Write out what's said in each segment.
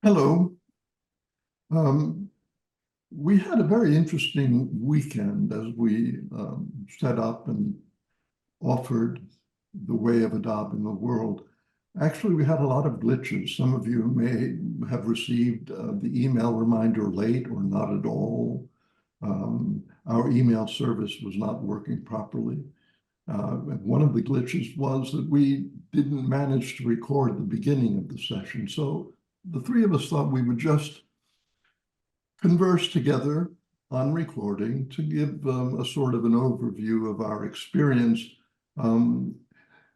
Hello. Um, we had a very interesting weekend as we set up and offered the way of Adab in the world. Actually, we had a lot of glitches. Some of you may have received the email reminder late or not at all. Our email service was not working properly. One of the glitches was that we didn't manage to record the beginning of the session. So the three of us thought we would just converse together on recording to give a sort of an overview of our experience. And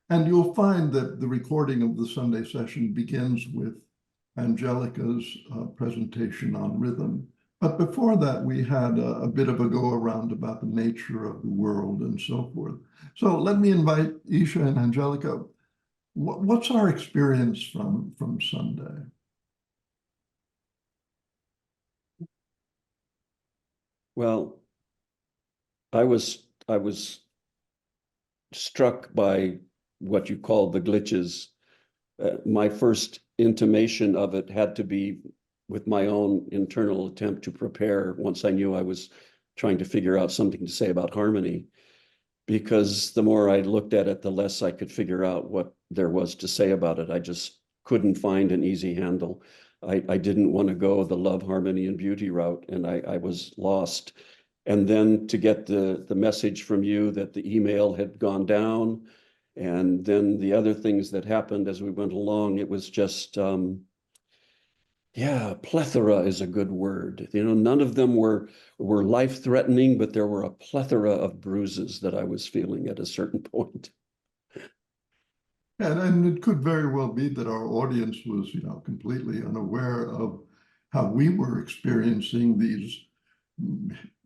you'll find that the recording of the Sunday session begins with Angelica's presentation on rhythm. But before that, we had a bit of a go around about the nature of the world and so forth. So let me invite Isha and Angelica. What's our experience from Sunday? Well, I was struck by what you call the glitches. My first intimation of it had to be with my own internal attempt to prepare once I knew I was trying to figure out something to say about harmony, because the more I looked at it, the less I could figure out what there was to say about it. I just couldn't find an easy handle. I didn't want to go the love, harmony, and beauty route, and I was lost. And then to get the message from you that the email had gone down, and then the other things that happened as we went along, it was just, yeah, plethora is a good word. You know, none of them were life-threatening, but there were a plethora of bruises that I was feeling at a certain point. And it could very well be that our audience was, completely unaware of how we were experiencing these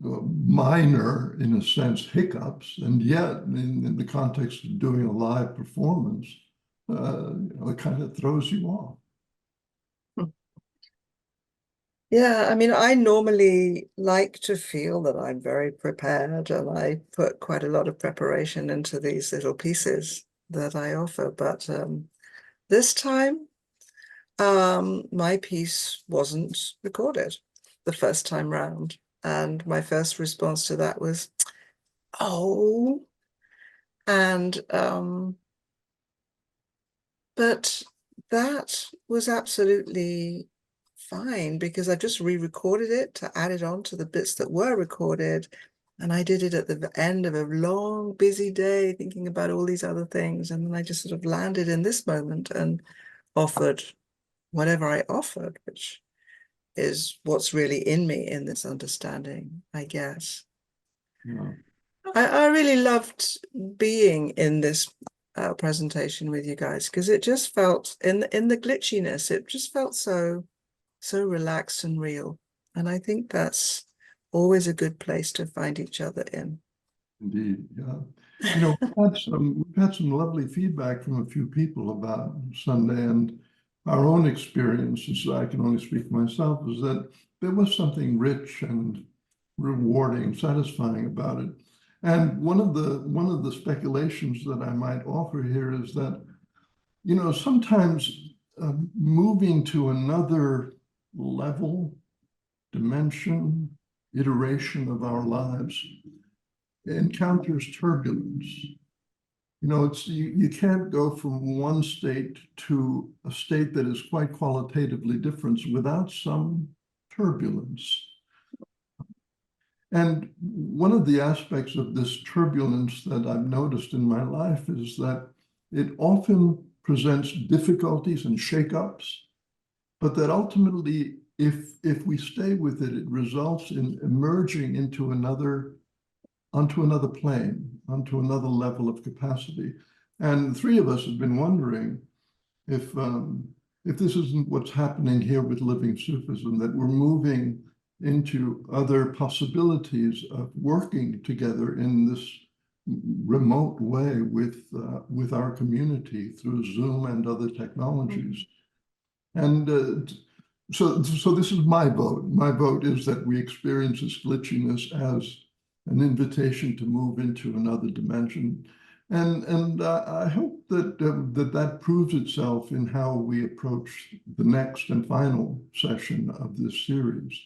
minor, in a sense, hiccups. And yet, in the context of doing a live performance, it kind of throws you off. Yeah, I mean, I normally like to feel that I'm very prepared, and I put quite a lot of preparation into these little pieces that I offer. But this time, my piece wasn't recorded the first time round. And my first response to that was, oh. And but that was absolutely fine, because I just re-recorded it to add it on to the bits that were recorded. And I did it at the end of a long, busy day, thinking about all these other things. And then I just sort of landed in this moment and offered whatever I offered, which is what's really in me in this understanding, I guess. Yeah. I really loved being in this presentation with you guys, because it just felt, in the glitchiness, it just felt so relaxed and real. And I think that's always a good place to find each other in. Indeed, yeah. We've had some lovely feedback from a few people about Sunday, and our own experiences, I can only speak for myself, is that there was something rich and rewarding, satisfying about it. And one of the speculations that I might offer here is that, sometimes moving to another level, dimension, iteration of our lives encounters turbulence. You can't go from one state to a state that is quite qualitatively different without some turbulence. And one of the aspects of this turbulence that I've noticed in my life is that it often presents difficulties and shakeups, but that ultimately, if we stay with it, it results in emerging onto another plane, onto another level of capacity. And the three of us have been wondering if this isn't what's happening here with Living Sufism, that we're moving into other possibilities of working together in this remote way with our community through Zoom and other technologies. And so this is my vote. My vote is that we experience this glitchiness as an invitation to move into another dimension. And I hope that that proves itself in how we approach the next and final session of this series.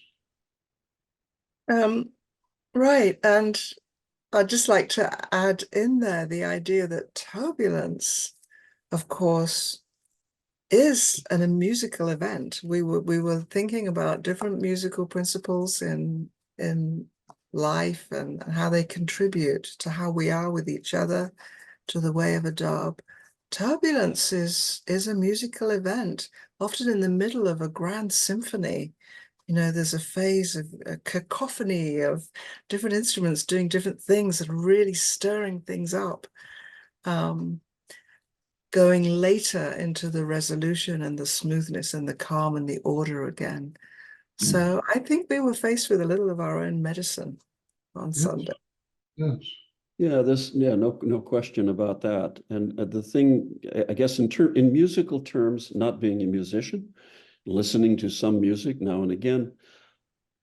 Right. And I'd just like to add in there the idea that turbulence, of course, is a musical event. We were thinking about different musical principles in life and how they contribute to how we are with each other, to the way of Adab. Turbulence is a musical event, often in the middle of a grand symphony. You know, there's a phase of a cacophony of different instruments doing different things and really stirring things up. Going later into the resolution and the smoothness and the calm and the order again. So I think we were faced with a little of our own medicine on Yes, Sunday. yes. Yeah, no question about that. And the thing, I guess, in musical terms, not being a musician, listening to some music now and again,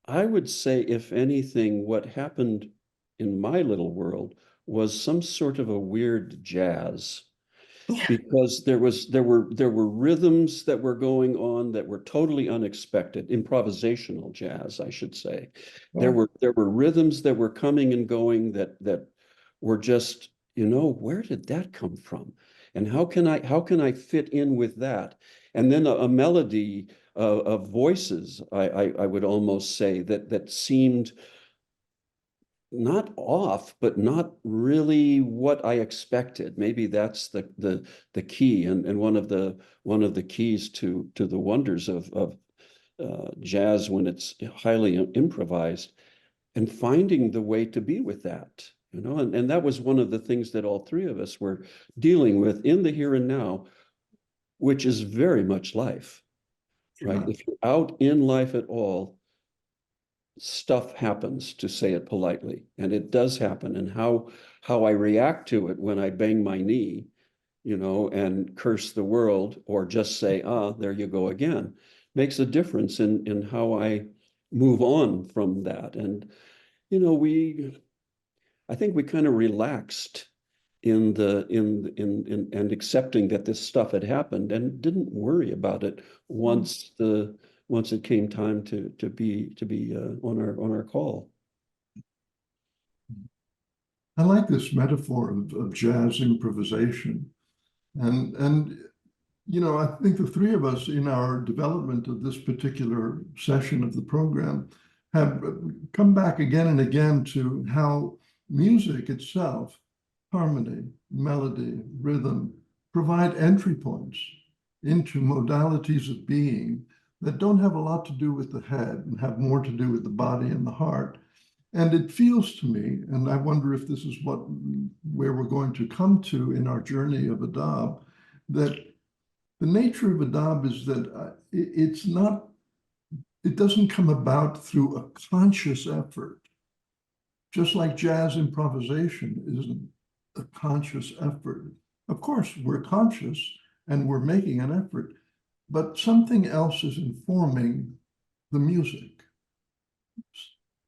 I would say, if anything, what happened in my little world was some sort of a weird jazz, Yeah. because there were rhythms that were going on that were totally unexpected, improvisational jazz, I should say. There Oh, were rhythms that were coming and going that were just, where did that come from? And how can I fit in with that? And then a melody of voices, I would almost say, that seemed not off, but not really what I expected. Maybe that's the key, and one of the keys to the wonders of jazz when it's highly improvised, and finding the way to be with that. And that was one of the things that all three of us were dealing with in the here and now, which is very much life, right? sure. If you're out in life at all, stuff happens, to say it politely, and it does happen. And how I react to it when I bang my knee, and curse the world, or just say, there you go again, makes a difference in how I move on from that. And I think we kind of relaxed in and accepting that this stuff had happened, and didn't worry about it once it came time to be on our call. I like this metaphor of jazz improvisation. And I think the three of us in our development of this particular session of the program have come back again and again to how music itself, harmony, melody, rhythm, provide entry points into modalities of being that don't have a lot to do with the head and have more to do with the body and the heart. And it feels to me, and I wonder if this is where we're going to come to in our journey of Adab, that the nature of Adab is that it doesn't come about through a conscious effort, just like jazz improvisation isn't a conscious effort. Of course, we're conscious and we're making an effort, but something else is informing the music.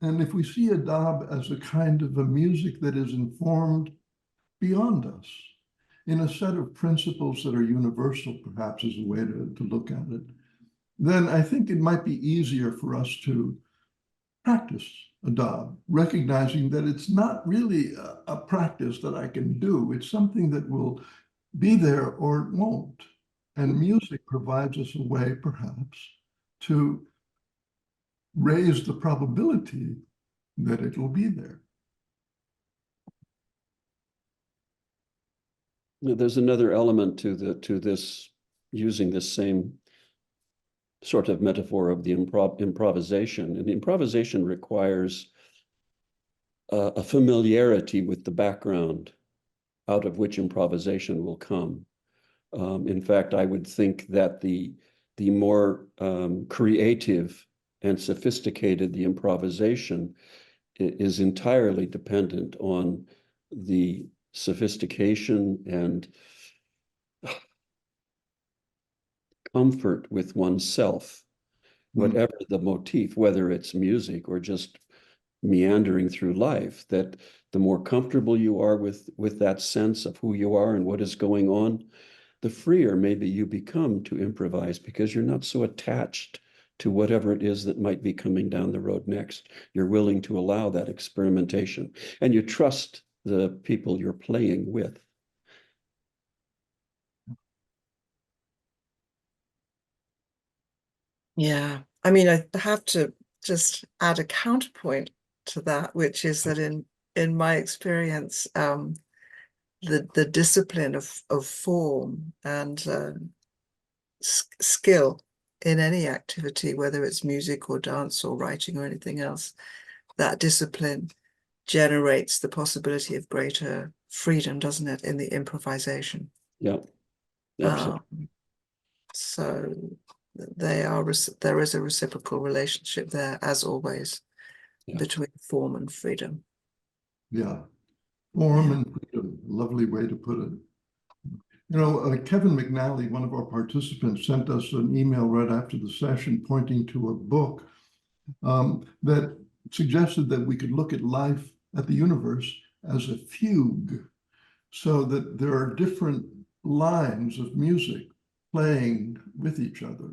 And if we see Adab as a kind of a music that is informed beyond us, in a set of principles that are universal, perhaps is a way to look at it, then I think it might be easier for us to practice Adab, recognizing that it's not really a practice that I can do. It's something that will be there or it won't. And music provides us a way, perhaps, to raise the probability that it will be there. There's another element to this, using this same sort of metaphor of the improvisation. And improvisation requires a familiarity with the background out of which improvisation will come. In fact, I would think that the more creative and sophisticated the improvisation is entirely dependent on the sophistication and comfort with oneself, whatever the motif, whether it's music or just meandering through life, that the more comfortable you are with that sense of who you are and what is going on, the freer maybe you become to improvise, because you're not so attached to whatever it is that might be coming down the road next. You're willing to allow that experimentation, and you trust the people you're playing with. Yeah, I mean, I have to just add a counterpoint to that, which is that in my experience, the discipline of form and skill in any activity, whether it's music or dance or writing or anything else, that discipline generates the possibility of greater freedom, doesn't it, in the improvisation? Yeah, absolutely. So there is a reciprocal relationship there, as always, Yeah. between form and freedom. Yeah. Form and freedom, lovely way to put it. Kevin McNally, one of our participants, sent us an email right after the session pointing to a book that suggested that we could look at life, at the universe, as a fugue, so that there are different lines of music playing with each other.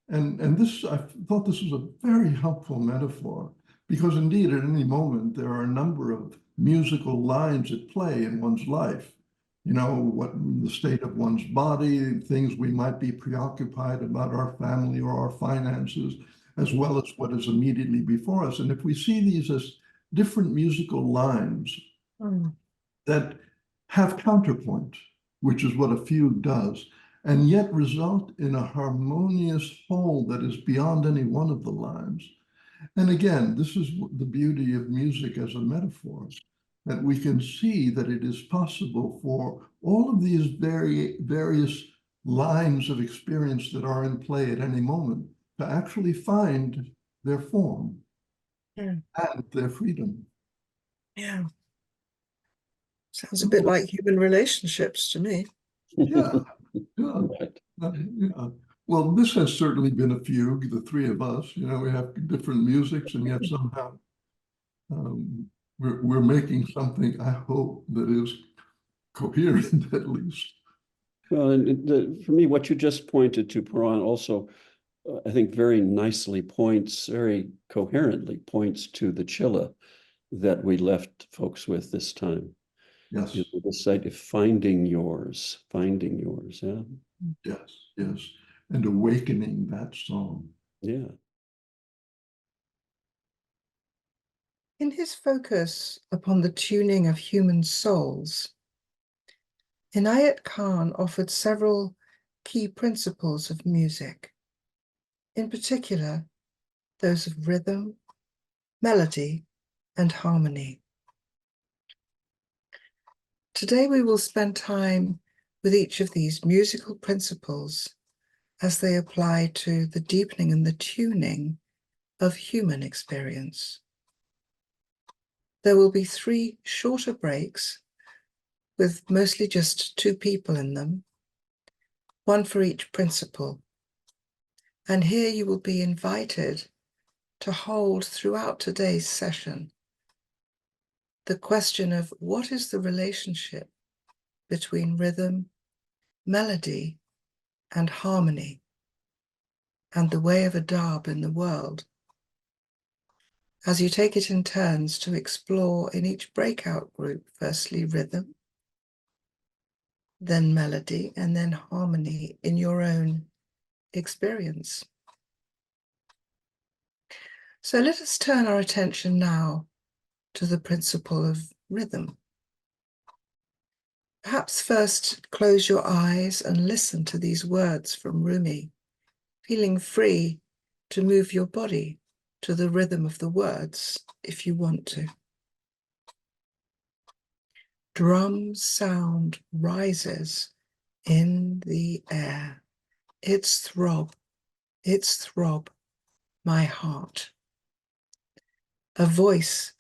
And this, I thought this was a very helpful metaphor, because indeed, at any moment, there are a number of musical lines at play in one's life. What the state of one's body, things we might be preoccupied about, our family or our finances, as well as what is immediately before us. And if we see these as different musical lines that have counterpoint, which is what a fugue does, and yet result in a harmonious whole that is beyond any one of the lines. And again, this is the beauty of music as a metaphor, that we can see that it is possible for all of these various lines of experience that are in play at any moment to actually find their form and their freedom. Yeah. Sounds a bit like human relationships to me. Yeah, yeah, Right. yeah. Well, this has certainly been a fugue, the three of us. We have different musics, and yet somehow we're making something, I hope, that is coherent at least. Well, and for me, what you just pointed to, Puran, also, I think very nicely points, very coherently points to the chilla that we left folks with this time. Yes, The site of finding yours, yeah. yes, yes. And awakening that song. Yeah. In his focus upon the tuning of human souls, Inayat Khan offered several key principles of music, in particular those of rhythm, melody, and harmony. Today we will spend time with each of these musical principles as they apply to the deepening and the tuning of human experience. There will be 3 shorter breaks with mostly just 2 people in them, one for each principle. And here you will be invited to hold throughout today's session the question of what is the relationship between rhythm, melody, and harmony, and the way of adab in the world, as you take it in turns to explore in each breakout group, firstly rhythm, then melody, and then harmony in your own experience. So let us turn our attention now to the principle of rhythm. Perhaps first close your eyes and listen to these words from Rumi, feeling free to move your body to the rhythm of the words if you want to. Drum sound rises in the air. Its throb, my heart. A voice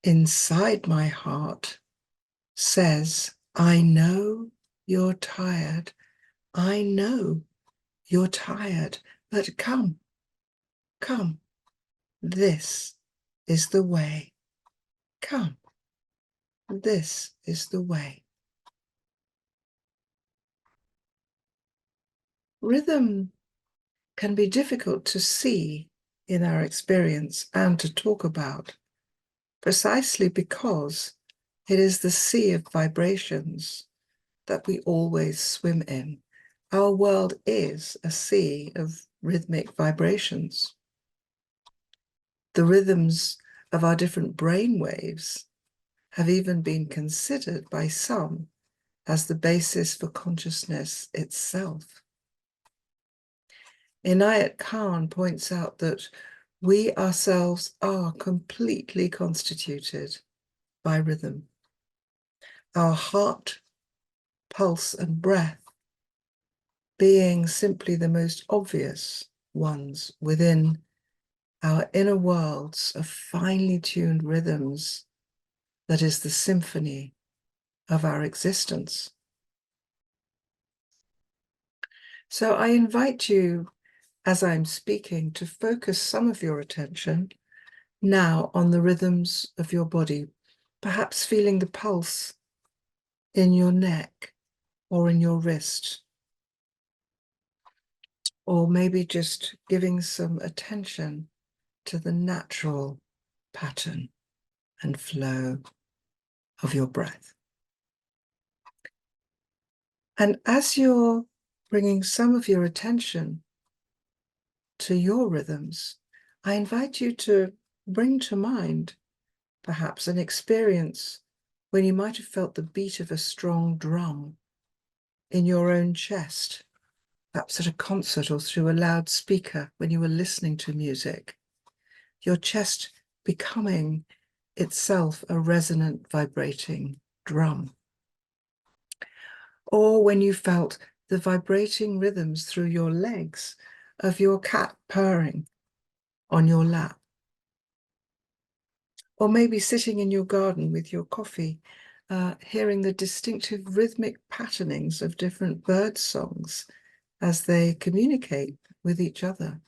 inside my heart says, I know you're tired. I know you're tired, but come. This is the way. Come, this is the way. Rhythm can be difficult to see in our experience and to talk about, precisely because it is the sea of vibrations that we always swim in. Our world is a sea of rhythmic vibrations. The rhythms of our different brain waves have even been considered by some as the basis for consciousness itself. Inayat Khan points out that we ourselves are completely constituted by rhythm. Our heart, pulse, and breath being simply the most obvious ones within our inner worlds of finely tuned rhythms that is the symphony of our existence. So I invite you, as I'm speaking, to focus some of your attention now on the rhythms of your body, perhaps feeling the pulse in your neck or in your wrist, or maybe just giving some attention to the natural pattern and flow of your breath. And as you're bringing some of your attention to your rhythms, I invite you to bring to mind perhaps an experience when you might have felt the beat of a strong drum in your own chest, perhaps at a concert or through a loudspeaker when you were listening to music, your chest becoming itself a resonant, vibrating drum. Or when you felt the vibrating rhythms through your legs of your cat purring on your lap. Or maybe sitting in your garden with your coffee, hearing the distinctive rhythmic patternings of different bird songs as they communicate with each other.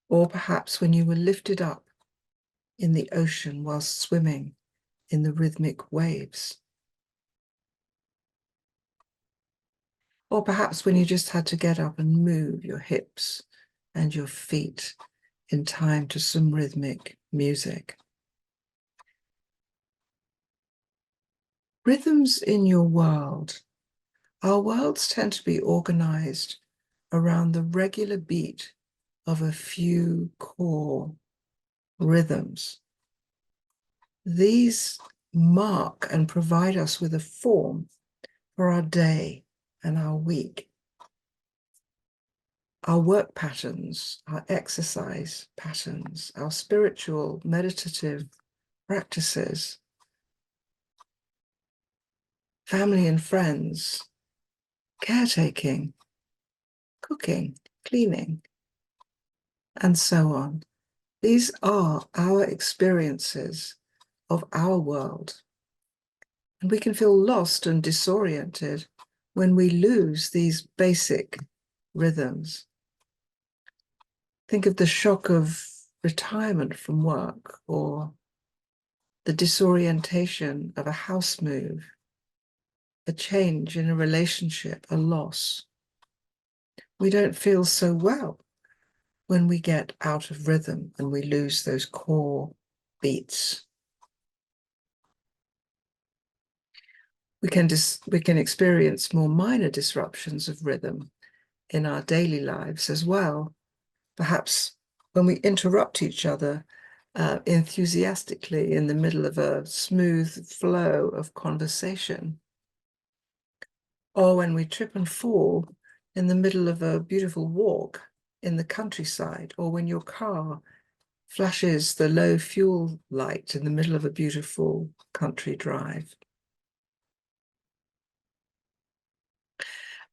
Or perhaps when you were lifted up in the ocean whilst swimming in the rhythmic waves. Or perhaps when you just had to get up and move your hips and your feet in time to some rhythmic music. Rhythms in your world. Our worlds tend to be organized around the regular beat of a few core rhythms. These mark and provide us with a form for our day and our week, our work patterns, our exercise patterns, our spiritual, meditative practices, family and friends, caretaking, cooking, cleaning, and so on. These are our experiences of our world. And we can feel lost and disoriented when we lose these basic rhythms. Think of the shock of retirement from work, or the disorientation of a house move, a change in a relationship, a loss. We don't feel so well when we get out of rhythm and we lose those core beats. We can experience more minor disruptions of rhythm in our daily lives as well. Perhaps when we interrupt each other enthusiastically in the middle of a smooth flow of conversation, or when we trip and fall in the middle of a beautiful walk in the countryside, or when your car flashes the low fuel light in the middle of a beautiful country drive.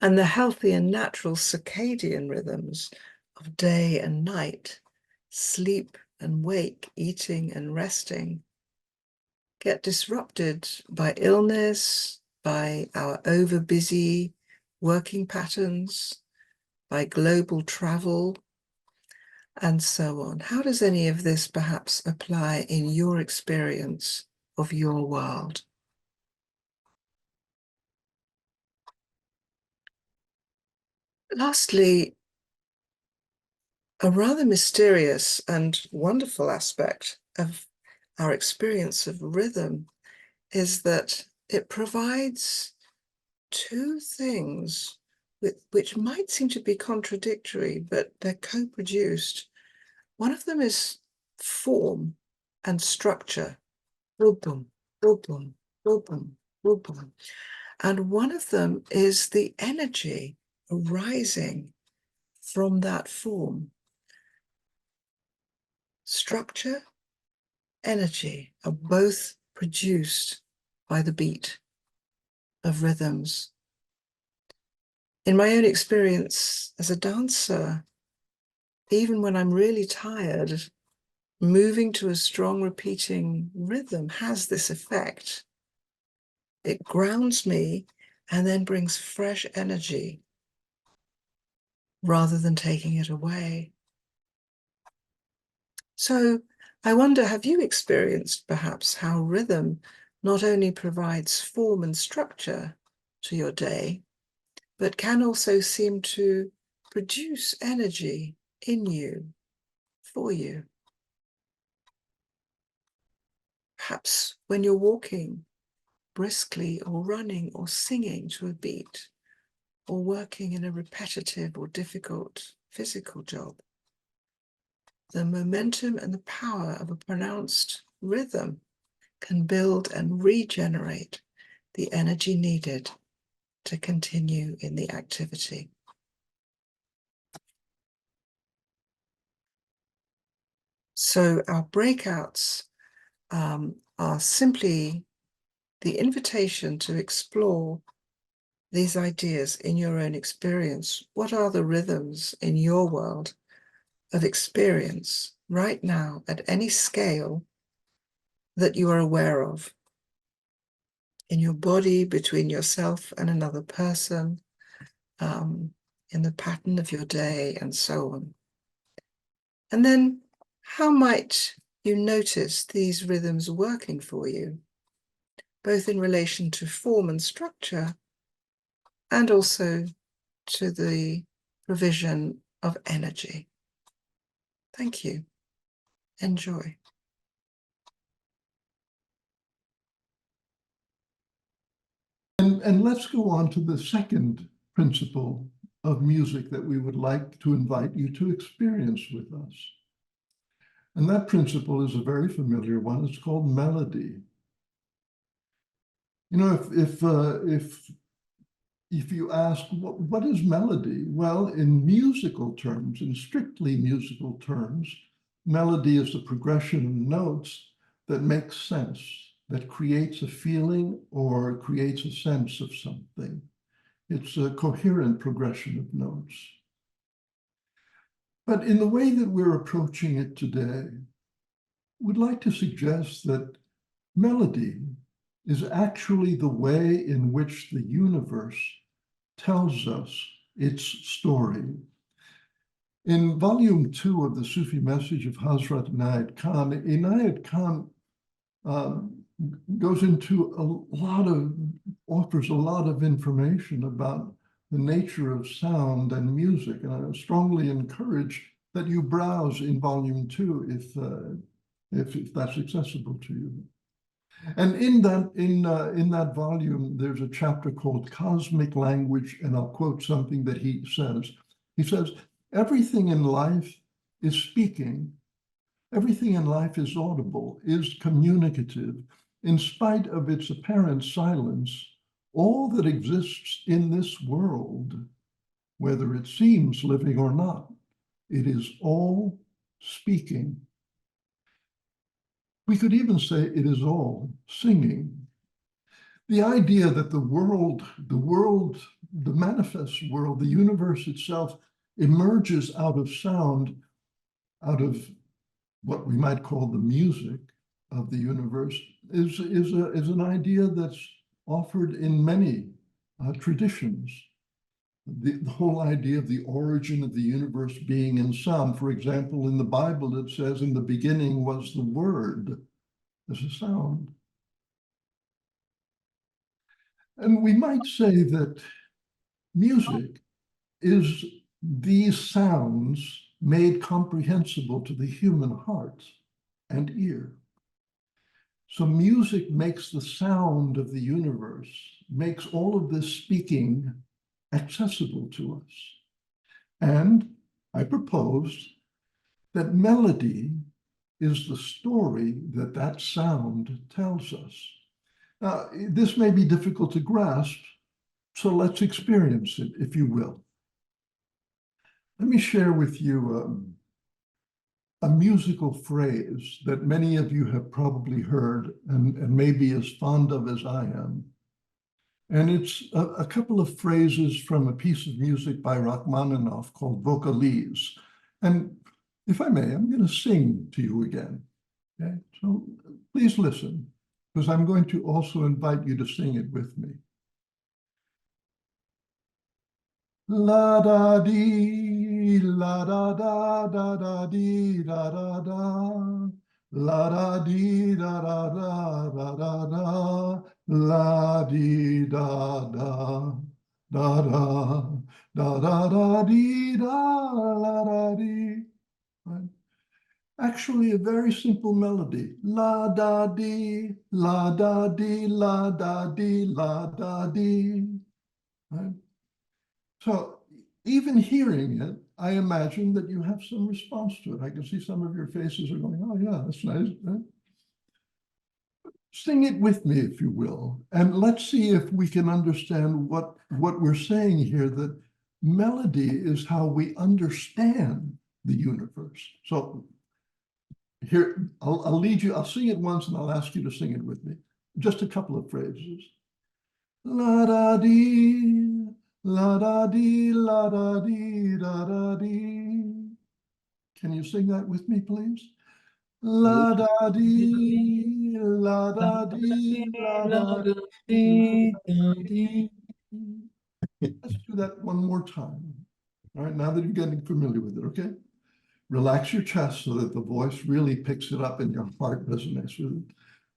And the healthy and natural circadian rhythms of day and night, sleep and wake, eating and resting, get disrupted by illness, by our over-busy working patterns, by global travel, and so on. How does any of this perhaps apply in your experience of your world? Lastly, a rather mysterious and wonderful aspect of our experience of rhythm is that it provides two things which might seem to be contradictory, but they're co-produced. One of them is form and structure. Boom, boom, boom, boom, boom. And one of them is the energy arising from that form. Structure, energy are both produced by the beat of rhythms. In my own experience as a dancer, even when I'm really tired, moving to a strong repeating rhythm has this effect. It grounds me and then brings fresh energy rather than taking it away. So I wonder, have you experienced perhaps how rhythm not only provides form and structure to your day, but can also seem to produce energy in you, for you? Perhaps when you're walking briskly or running or singing to a beat or working in a repetitive or difficult physical job, the momentum and the power of a pronounced rhythm can build and regenerate the energy needed to continue in the activity. So our breakouts are simply the invitation to explore these ideas in your own experience. What are the rhythms in your world of experience right now at any scale that you are aware of? In your body, between yourself and another person, in the pattern of your day, and so on. And then how might you notice these rhythms working for you, both in relation to form and structure, and also to the provision of energy? Thank you. Enjoy. And let's go on to the second principle of music that we would like to invite you to experience with us. And that principle is a very familiar one. It's called melody. You know, if you ask, what is melody? Well, in musical terms, in strictly musical terms, melody is the progression of notes that makes sense, that creates a feeling or creates a sense of something. It's a coherent progression of notes. But in the way that we're approaching it today, we'd like to suggest that melody is actually the way in which the universe tells us its story. In volume 2 of the Sufi message of Hazrat Inayat Khan, Inayat Khan goes into offers a lot of information about the nature of sound and music. And I strongly encourage that you browse in volume 2 if that's accessible to you. And in that volume, there's a chapter called Cosmic Language, and I'll quote something that he says. He says, everything in life is speaking. Everything in life is audible, is communicative. In spite of its apparent silence, all that exists in this world, whether it seems living or not, it is all speaking. We could even say it is all singing. The idea that the manifest world, the universe itself, emerges out of sound, out of what we might call the music of the universe, is an idea that's offered in many traditions. the whole idea of the origin of the universe being in sound. For example, in the Bible, it says, in the beginning was the Word. There's a sound. And we might say that music is these sounds made comprehensible to the human heart and ear. So music makes the sound of the universe, makes all of this speaking accessible to us. And I proposed that melody is the story that that sound tells us. Now, this may be difficult to grasp, so let's experience it, if you will. Let me share with you a musical phrase that many of you have probably heard and may be as fond of as I am. And it's a couple of phrases from a piece of music by Rachmaninoff called Vocalise. And if I may, I'm going to sing to you again. Okay, so please listen, because I'm going to also invite you to sing it with me. La da dee, la da da da da dee da da da. La da dee da da da da da da. La dee da da da da da da da dee da la da dee. Right? Actually, a very simple melody. La da dee, la da dee, la da dee, la da dee. Right? So even hearing it, I imagine that you have some response to it. I can see some of your faces are going, oh yeah, that's nice. Right? Sing it with me, if you will, and let's see if we can understand what we're saying here, that melody is how we understand the universe. So here, I'll lead you, I'll sing it once and I'll ask you to sing it with me. Just a couple of phrases. La da dee, la da dee, la da dee, da da dee. Can you sing that with me, please? La da dee, la da dee, la da dee, la da dee. Let's do that one more time. All right, now that you're getting familiar with it, okay? Relax your chest so that the voice really picks it up and your heart resonates with it.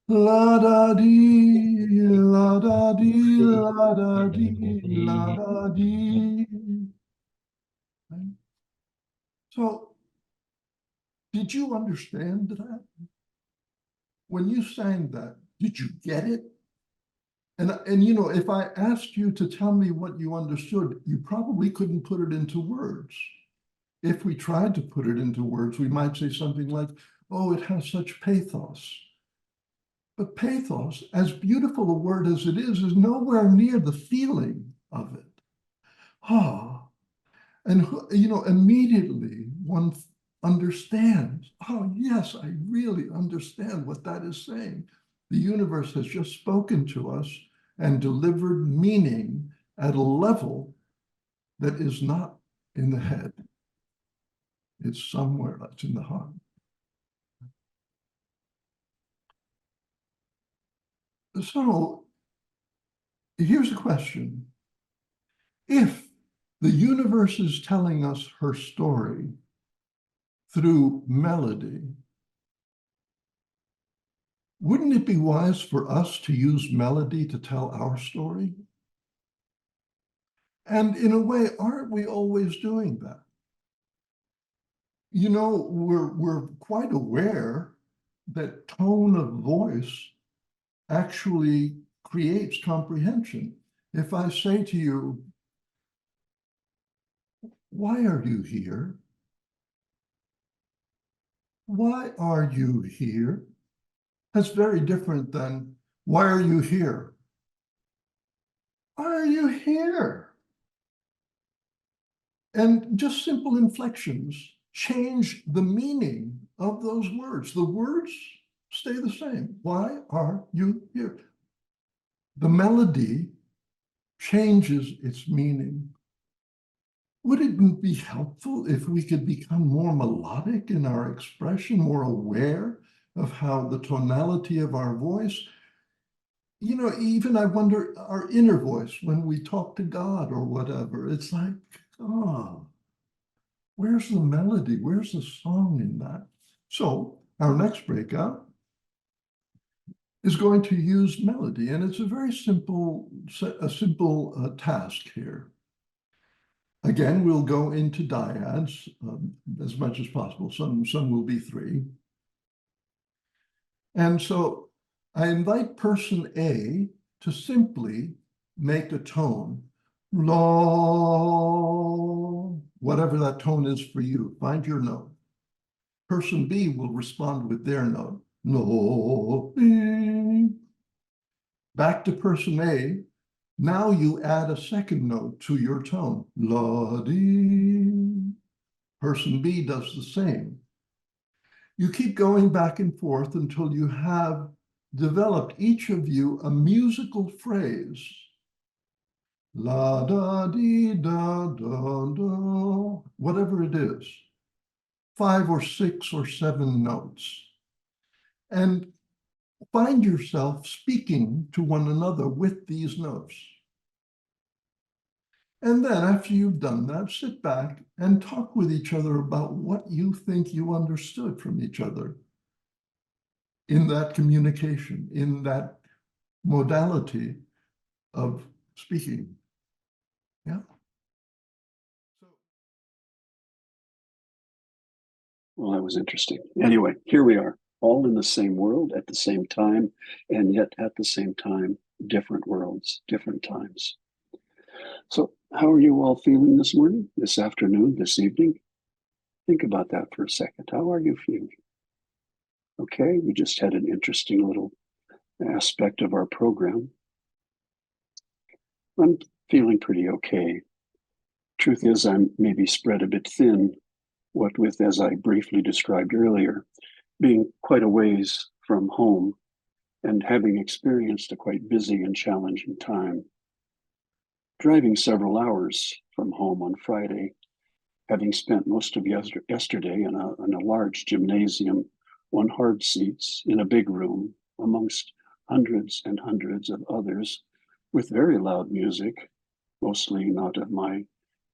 La da dee, la da dee, la da dee, la da dee. Right? So, did you understand that? When you sang that, did you get it? And you know, if I asked you to tell me what you understood, you probably couldn't put it into words. If we tried to put it into words, we might say something like, oh, it has such pathos. But pathos, as beautiful a word as it is nowhere near the feeling of it. Ah, and you know, immediately one understands, oh yes, I really understand what that is saying. The universe has just spoken to us and delivered meaning at a level that is not in the head. It's somewhere that's in the heart. So here's a question. If the universe is telling us her story through melody, wouldn't it be wise for us to use melody to tell our story? And in a way, aren't we always doing that? You know, we're quite aware that tone of voice actually creates comprehension. If I say to you, why are you here? Why are you here? That's very different than, why are you here? Why are you here? And just simple inflections change the meaning of those words. The words stay the same. Why are you here? The melody changes its meaning. Would it be helpful if we could become more melodic in our expression, more aware of how the tonality of our voice you know, even I wonder our inner voice when we talk to God or whatever, it's like, oh, where's the melody? Where's the song in that? So our next breakout is going to use melody, and it's a very simple, task here. Again, we'll go into dyads as much as possible. Some will be 3. And so I invite person A to simply make a tone. La, whatever that tone is for you, find your note. Person B will respond with their note. No, back to person A. Now you add a second note to your tone. La dee. Person B does the same. You keep going back and forth until you have developed, each of you, a musical phrase. La da dee da da da, whatever it is. 5 or 6 or 7 notes. And find yourself speaking to one another with these notes. And then after you've done that, sit back and talk with each other about what you think you understood from each other in that communication, in that modality of speaking. Yeah. Well, that was interesting. Anyway, here we are, all in the same world at the same time, and yet at the same time, different worlds, different times. So how are you all feeling this morning, this afternoon, this evening? Think about that for a second. How are you feeling? Okay, we just had an interesting little aspect of our program. I'm feeling pretty okay. Truth is, I'm maybe spread a bit thin, what with, as I briefly described earlier, being quite a ways from home and having experienced a quite busy and challenging time. Driving several hours from home on Friday, having spent most of yesterday in a large gymnasium on hard seats in a big room amongst hundreds and hundreds of others with very loud music, mostly not of my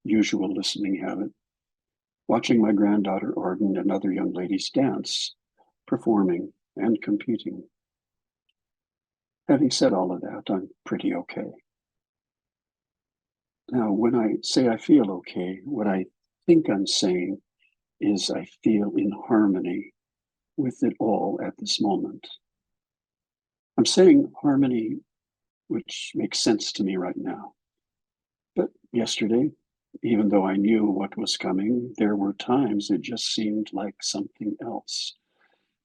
usual listening habit, watching my granddaughter Arden and other young ladies dance, performing and competing. Having said all of that, I'm pretty okay. Now, when I say I feel okay, what I think I'm saying is I feel in harmony with it all at this moment. I'm saying harmony, which makes sense to me right now. But yesterday, even though I knew what was coming, there were times it just seemed like something else,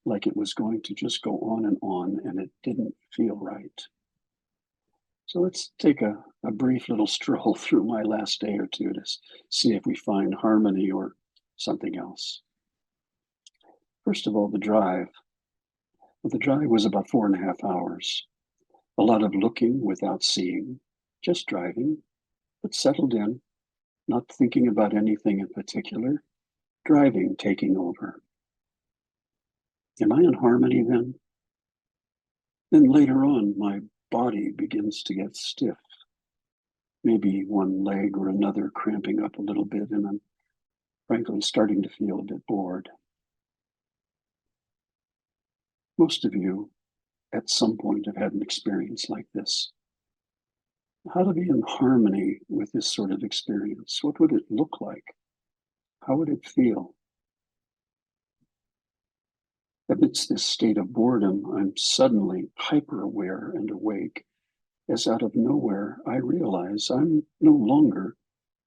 like it was going to just go on, and it didn't feel right. So let's take a brief little stroll through my last day or two to see if we find harmony or something else. First of all, the drive. Well, the drive was about 4.5 hours. A lot of looking without seeing, just driving, but settled in, not thinking about anything in particular, driving taking over. Am I in harmony then? Then later on, my body begins to get stiff. Maybe one leg or another cramping up a little bit, and I'm frankly starting to feel a bit bored. Most of you at some point have had an experience like this. How to be in harmony with this sort of experience? What would it look like? How would it feel? Amidst this state of boredom, I'm suddenly hyper-aware and awake, as out of nowhere I realize I'm no longer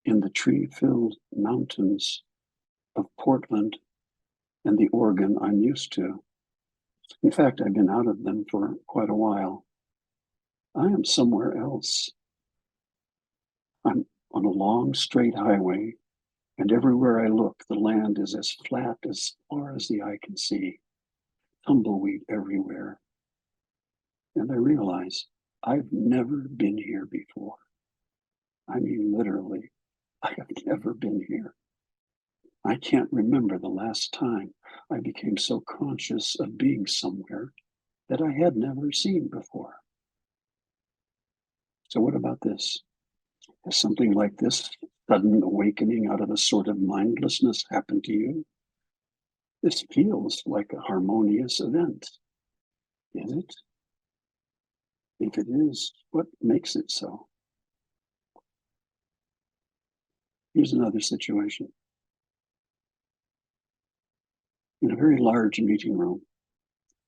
in the tree-filled mountains of Portland and the Oregon I'm used to. In fact, I've been out of them for quite a while. I am somewhere else. I'm on a long, straight highway, and everywhere I look, the land is as flat as far as the eye can see, tumbleweed everywhere. And I realize I've never been here before. I mean, literally, I have never been here. I can't remember the last time I became so conscious of being somewhere that I had never seen before. So what about this? Has something like this sudden awakening out of a sort of mindlessness happened to you? This feels like a harmonious event. Is it? If it is, what makes it so? Here's another situation. In a very large meeting room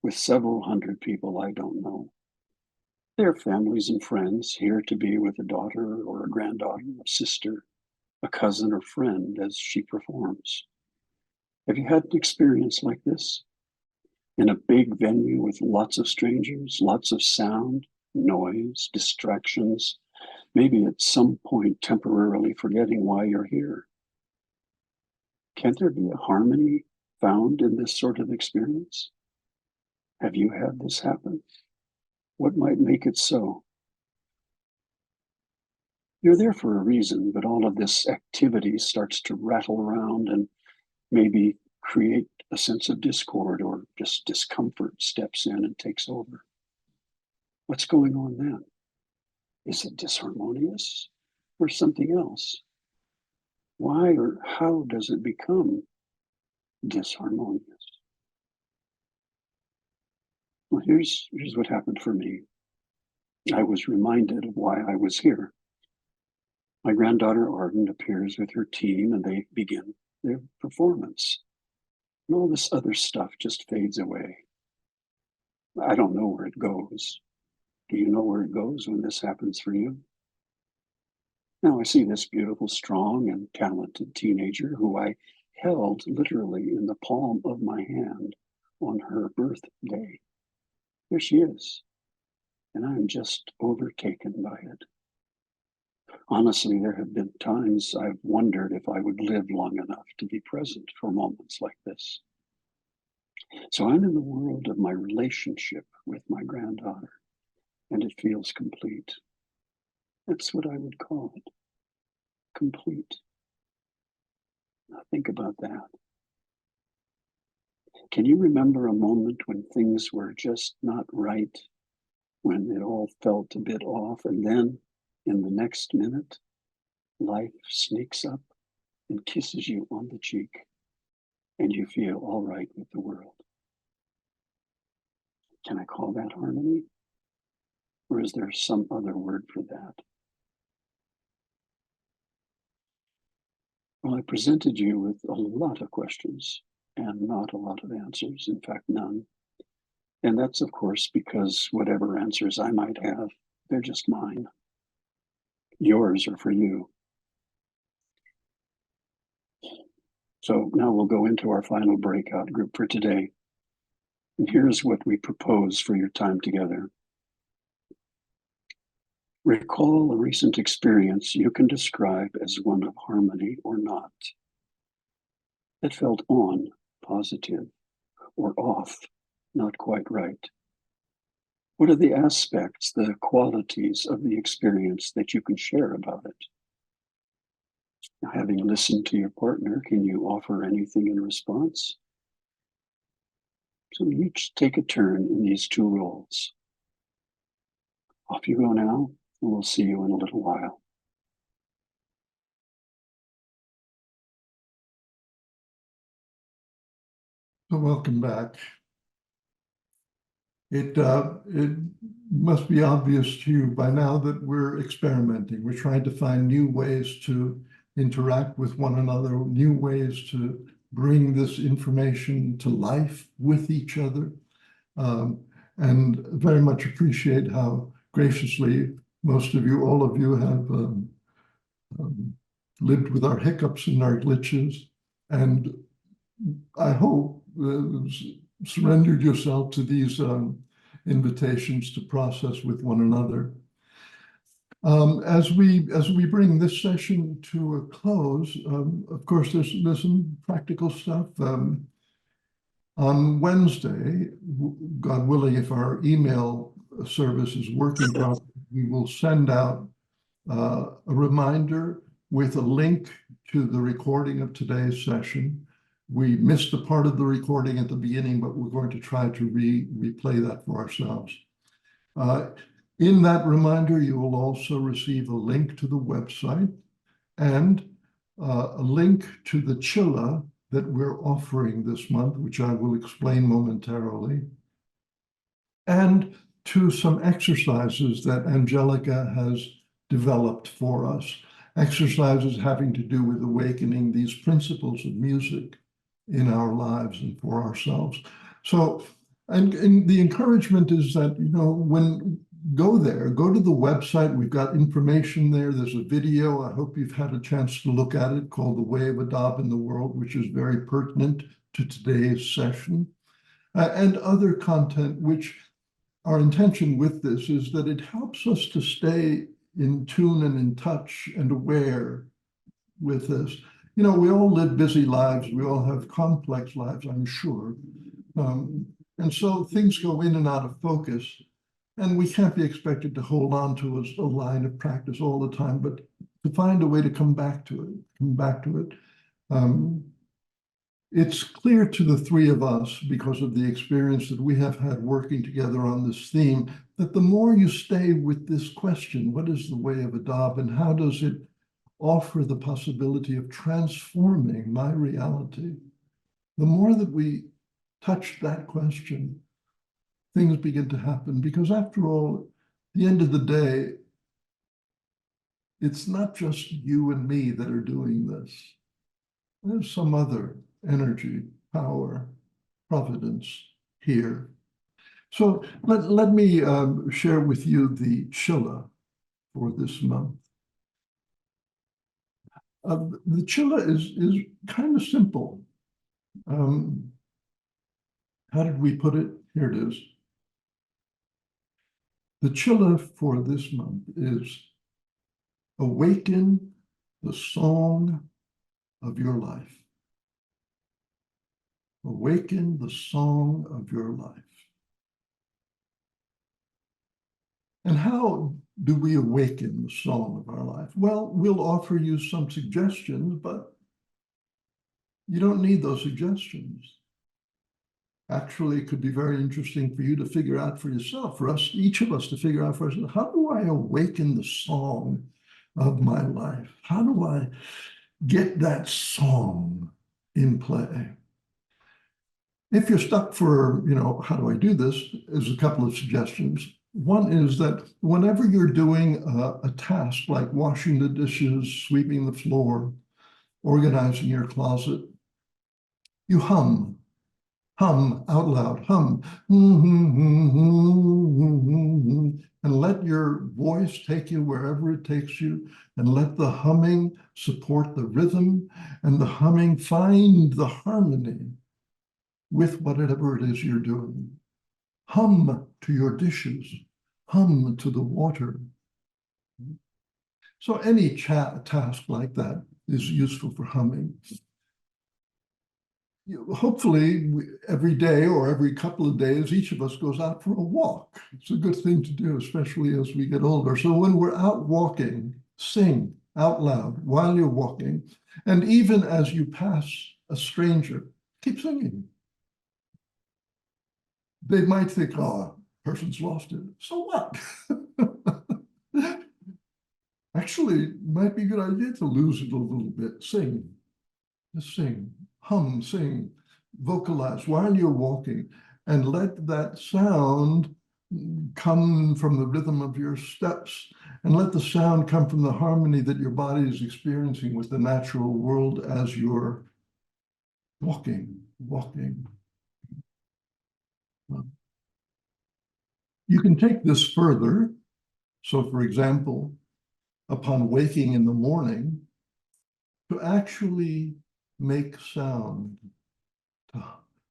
with several hundred people I don't know. Their families and friends here to be with a daughter or a granddaughter, a sister, a cousin or friend as she performs. Have you had an experience like this? In a big venue with lots of strangers, lots of sound, noise, distractions, maybe at some point temporarily forgetting why you're here. Can't there be a harmony found in this sort of experience? Have you had this happen? What might make it so? You're there for a reason, but all of this activity starts to rattle around and maybe create a sense of discord or just discomfort steps in and takes over. What's going on then? Is it disharmonious or something else? Why or how does it become disharmonious? Well, here's what happened for me. I was reminded of why I was here. My granddaughter Arden appears with her team and they begin their performance. And all this other stuff just fades away. I don't know where it goes. Do you know where it goes when this happens for you? Now I see this beautiful, strong, and talented teenager who I held literally in the palm of my hand on her birthday. Here she is, and I'm just overtaken by it. Honestly, there have been times I've wondered if I would live long enough to be present for moments like this. So I'm in the world of my relationship with my granddaughter, and it feels complete. That's what I would call it, complete. Now think about that. Can you remember a moment when things were just not right, when it all felt a bit off, and then in the next minute, life sneaks up and kisses you on the cheek, and you feel all right with the world? Can I call that harmony? Or is there some other word for that? Well, I presented you with a lot of questions and not a lot of answers, in fact, none. And that's, of course, because whatever answers I might have, they're just mine. Yours are for you. So now we'll go into our final breakout group for today. And here's what we propose for your time together. Recall a recent experience you can describe as one of harmony or not. That felt on, positive, or off, not quite right. What are the aspects, the qualities of the experience that you can share about it? Now, having listened to your partner, can you offer anything in response? So each take a turn in these two roles. Off you go now, and we'll see you in a little while. So welcome back. It must be obvious to you by now that we're experimenting. We're trying to find new ways to interact with one another, new ways to bring this information to life with each other. And very much appreciate how graciously most of you, all of you, have lived with our hiccups and our glitches. And I hope surrendered yourself to these invitations to process with one another. As we bring this session to a close, of course, there's some practical stuff. On Wednesday, God willing, if our email service is working properly, we will send out a reminder with a link to the recording of today's session. We missed a part of the recording at the beginning, but we're going to try to replay that for ourselves. In that reminder, you will also receive a link to the website and a link to the chilla that we're offering this month, which I will explain momentarily, and to some exercises that Angelica has developed for us, exercises having to do with awakening these principles of music in our lives and for ourselves. So, and the encouragement is that, when go there, go to the website. We've got information there. There's a video. I hope you've had a chance to look at it, called The Way of Adab in the World, which is very pertinent to today's session, and other content, which our intention with this is that it helps us to stay in tune and in touch and aware with this. We all live busy lives. We all have complex lives, I'm sure. And so things go in and out of focus. And we can't be expected to hold on to a line of practice all the time, but to find a way to come back to it. It's clear to the three of us, because of the experience that we have had working together on this theme, that the more you stay with this question, what is the way of Adab, and how does it offer the possibility of transforming my reality? The more that we touch that question, things begin to happen, because after all, at the end of the day, it's not just you and me that are doing this. There's some other energy, power, providence here. So let me share with you the chilla for this month. The chilla is kind of simple. How did we put it? Here it is. The chilla for this month is awaken the song of your life. Awaken the song of your life. And how do we awaken the song of our life? Well, we'll offer you some suggestions, but you don't need those suggestions. Actually, it could be very interesting for you to figure out for yourself, for us, each of us to figure out for ourselves, how do I awaken the song of my life? How do I get that song in play? If you're stuck for, how do I do this? There's a couple of suggestions. One is that whenever you're doing a task like washing the dishes, sweeping the floor, organizing your closet, you hum out loud, hum, and let your voice take you wherever it takes you, and let the humming support the rhythm, and the humming find the harmony with whatever it is you're doing. Hum to your dishes, hum to the water. So any task like that is useful for humming. Hopefully, every day or every couple of days, each of us goes out for a walk. It's a good thing to do, especially as we get older. So when we're out walking, sing out loud while you're walking. And even as you pass a stranger, keep singing. They might think, oh, person's lost it. So what? Actually, it might be a good idea to lose it a little bit. Sing. Just sing. Hum, sing, vocalize while you're walking, and let that sound come from the rhythm of your steps, and let the sound come from the harmony that your body is experiencing with the natural world as you're walking. You can take this further. So, for example, upon waking in the morning, to actually make sound,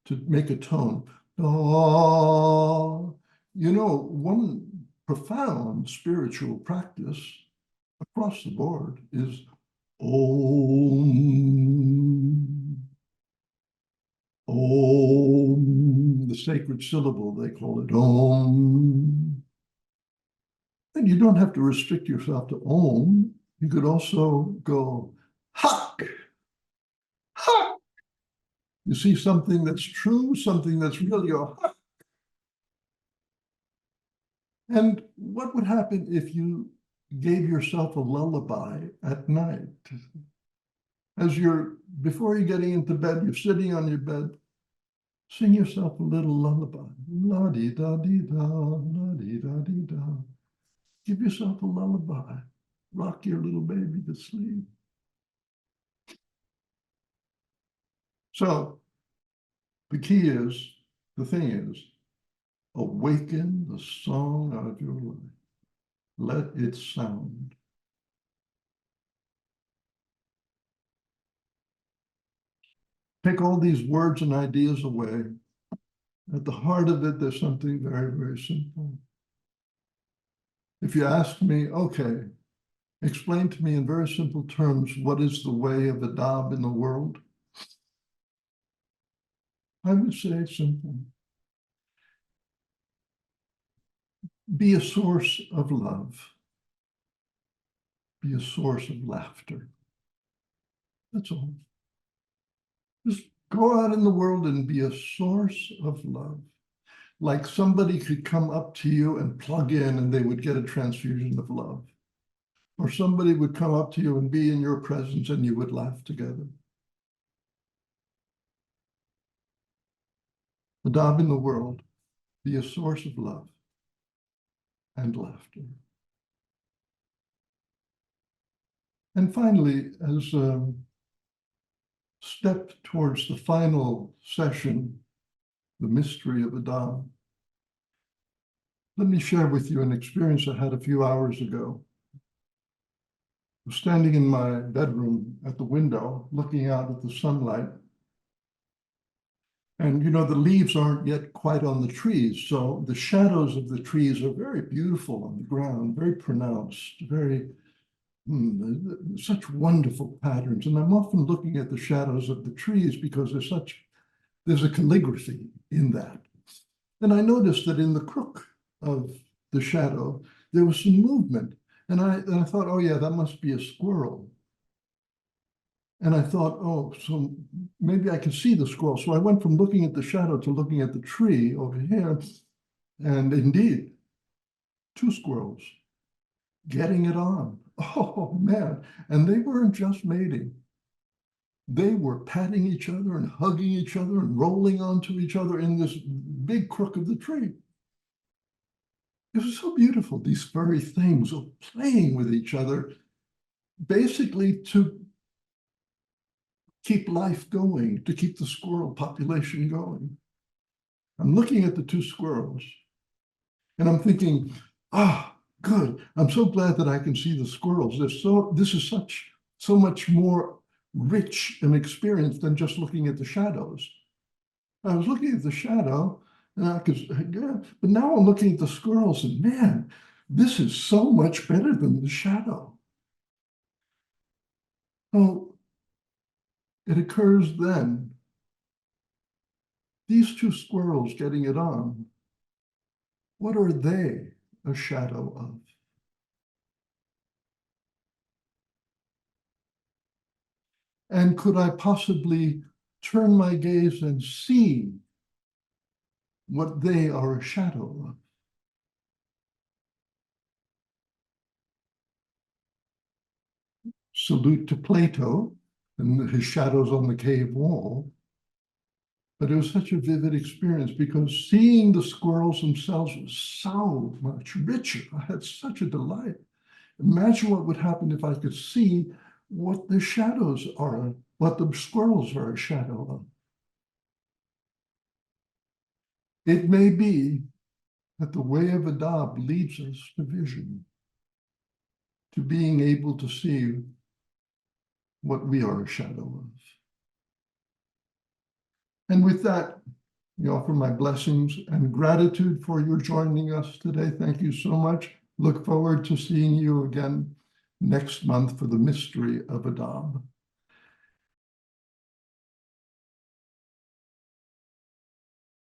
to make a tone. One profound spiritual practice across the board is Om. Om, the sacred syllable, they call it Om. And you don't have to restrict yourself to Om. You could also go Hak. Hak. You see something that's true, something that's real, you go Hak. And what would happen if you gave yourself a lullaby at night? Before you're getting into bed, you're sitting on your bed, sing yourself a little lullaby. La-dee-da-dee-da, la-dee-da-dee-da. Give yourself a lullaby. Rock your little baby to sleep. So the thing is, awaken the song of your life. Let it sound. Take all these words and ideas away. At the heart of it, there's something very, very simple. If you ask me, okay, explain to me in very simple terms, what is the way of Adab in the world? I would say simple. Be a source of love. Be a source of laughter. That's all. Just go out in the world and be a source of love. Like somebody could come up to you and plug in and they would get a transfusion of love. Or somebody would come up to you and be in your presence and you would laugh together. Adab in the world, be a source of love and laughter. And finally, as a step towards the final session, the mystery of Adab, let me share with you an experience I had a few hours ago. I was standing in my bedroom at the window, looking out at the sunlight. And, the leaves aren't yet quite on the trees. So the shadows of the trees are very beautiful on the ground, very pronounced, such wonderful patterns. And I'm often looking at the shadows of the trees because there's a calligraphy in that. And I noticed that in the crook of the shadow, there was some movement. And I thought, oh yeah, that must be a squirrel. And I thought, oh, so maybe I can see the squirrel. So I went from looking at the shadow to looking at the tree over here. And indeed, 2 squirrels getting it on. Oh, man. And they weren't just mating. They were patting each other and hugging each other and rolling onto each other in this big crook of the tree. It was so beautiful, these furry things playing with each other, basically to keep life going, to keep the squirrel population going. I'm looking at the 2 squirrels and I'm thinking, good. I'm so glad that I can see the squirrels. This is so much more rich an experience than just looking at the shadows. I was looking at the shadow and but now I'm looking at the squirrels and man, this is so much better than the shadow. Well, it occurs then, these 2 squirrels getting it on, what are they a shadow of? And could I possibly turn my gaze and see what they are a shadow of? Salute to Plato and his shadows on the cave wall. But it was such a vivid experience because seeing the squirrels themselves was so much richer. I had such a delight. Imagine what would happen if I could see what the shadows are, what the squirrels are a shadow of. It may be that the way of Adab leads us to vision, to being able to see what we are a shadow of. And with that, I offer my blessings and gratitude for your joining us today. Thank you so much. Look forward to seeing you again next month for the mystery of Adab.